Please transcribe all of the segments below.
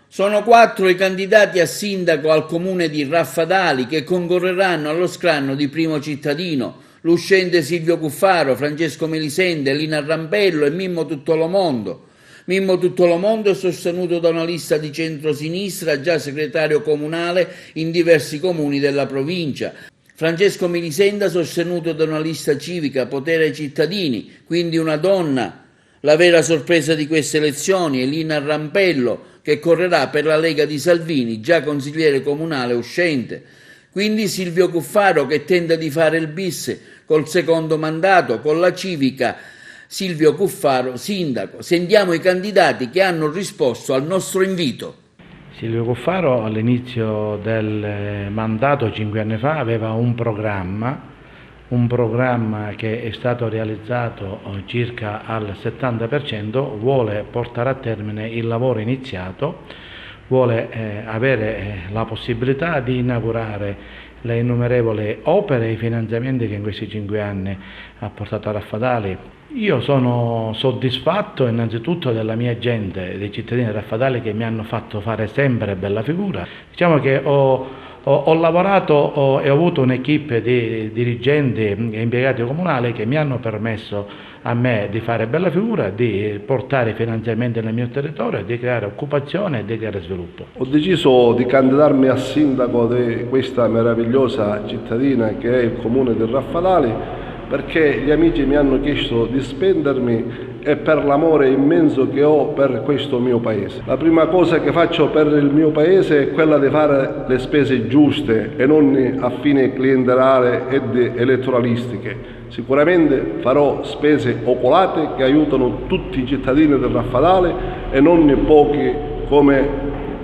Sono 4 i candidati a sindaco al comune di Raffadali che concorreranno allo scranno di primo cittadino: l'uscente Silvio Cuffaro, Francesco Melisende, Lina Rampello e Mimmo Tuttolomondo. Mimmo Tuttolomondo è sostenuto da una lista di centrosinistra, già segretario comunale in diversi comuni della provincia. Francesco Melisenda sostenuto da una lista civica, Potere ai Cittadini, quindi una donna. La vera sorpresa di queste elezioni è Lina Rampello, che correrà per la Lega di Salvini, già consigliere comunale uscente. Quindi Silvio Cuffaro, che tenta di fare il bis col secondo mandato, con la civica. Silvio Cuffaro, sindaco. Sentiamo i candidati che hanno risposto al nostro invito. Silvio Cuffaro all'inizio del mandato 5 anni fa aveva un programma che è stato realizzato circa al 70%, vuole portare a termine il lavoro iniziato, vuole avere la possibilità di inaugurare le innumerevoli opere e i finanziamenti che in questi 5 anni ha portato a Raffadali. Io sono soddisfatto innanzitutto della mia gente, dei cittadini di Raffadali che mi hanno fatto fare sempre bella figura. Diciamo che ho lavorato e ho avuto un'equipe di dirigenti e impiegati comunali che mi hanno permesso a me di fare bella figura, di portare finanziamenti nel mio territorio, di creare occupazione e di creare sviluppo. Ho deciso di candidarmi a sindaco di questa meravigliosa cittadina che è il comune di Raffadali, perché gli amici mi hanno chiesto di spendermi e per l'amore immenso che ho per questo mio paese. La prima cosa che faccio per il mio paese è quella di fare le spese giuste e non a fine clientelare ed elettoralistiche. Sicuramente farò spese oculate che aiutano tutti i cittadini del Raffadale e non pochi come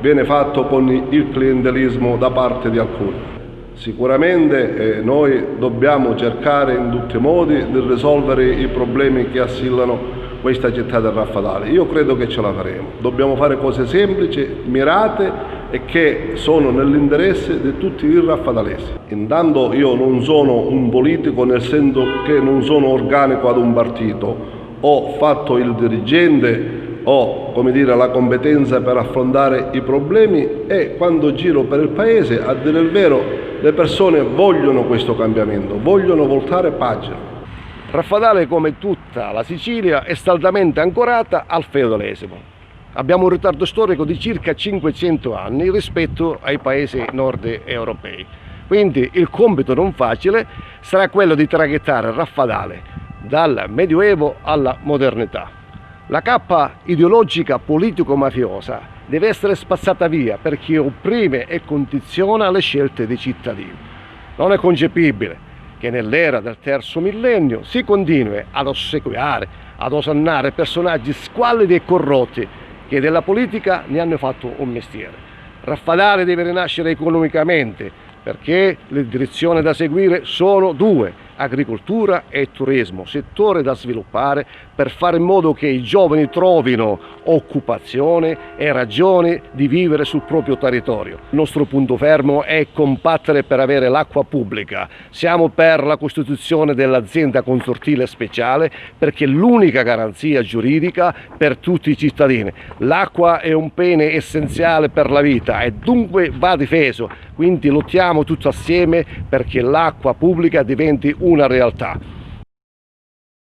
viene fatto con il clientelismo da parte di alcuni. Sicuramente noi dobbiamo cercare in tutti i modi di risolvere i problemi che assillano questa città del Raffadale. Io credo che ce la faremo. Dobbiamo fare cose semplici, mirate e che sono nell'interesse di tutti i raffadalesi. Intanto io non sono un politico, nel senso che non sono organico ad un partito. Ho fatto il dirigente, ho la competenza per affrontare i problemi e quando giro per il paese, a dire il vero, le persone vogliono questo cambiamento, vogliono voltare pagina. Raffadale, come tutta la Sicilia, è saldamente ancorata al feudalesimo. Abbiamo un ritardo storico di circa 500 anni rispetto ai paesi nord europei. Quindi il compito non facile sarà quello di traghettare Raffadale dal Medioevo alla modernità. La cappa ideologica politico-mafiosa deve essere spazzata via perché opprime e condiziona le scelte dei cittadini. Non è concepibile che nell'era del terzo millennio si continui ad ossequiare, ad osannare personaggi squallidi e corrotti che della politica ne hanno fatto un mestiere. Raffadale deve rinascere economicamente perché le direzioni da seguire sono due: agricoltura e turismo, settore da sviluppare per fare in modo che i giovani trovino occupazione e ragioni di vivere sul proprio territorio. Il nostro punto fermo è combattere per avere l'acqua pubblica. Siamo per la costituzione dell'azienda consortile speciale perché è l'unica garanzia giuridica per tutti i cittadini. L'acqua è un bene essenziale per la vita e dunque va difeso, quindi lottiamo tutti assieme perché l'acqua pubblica diventi una realtà.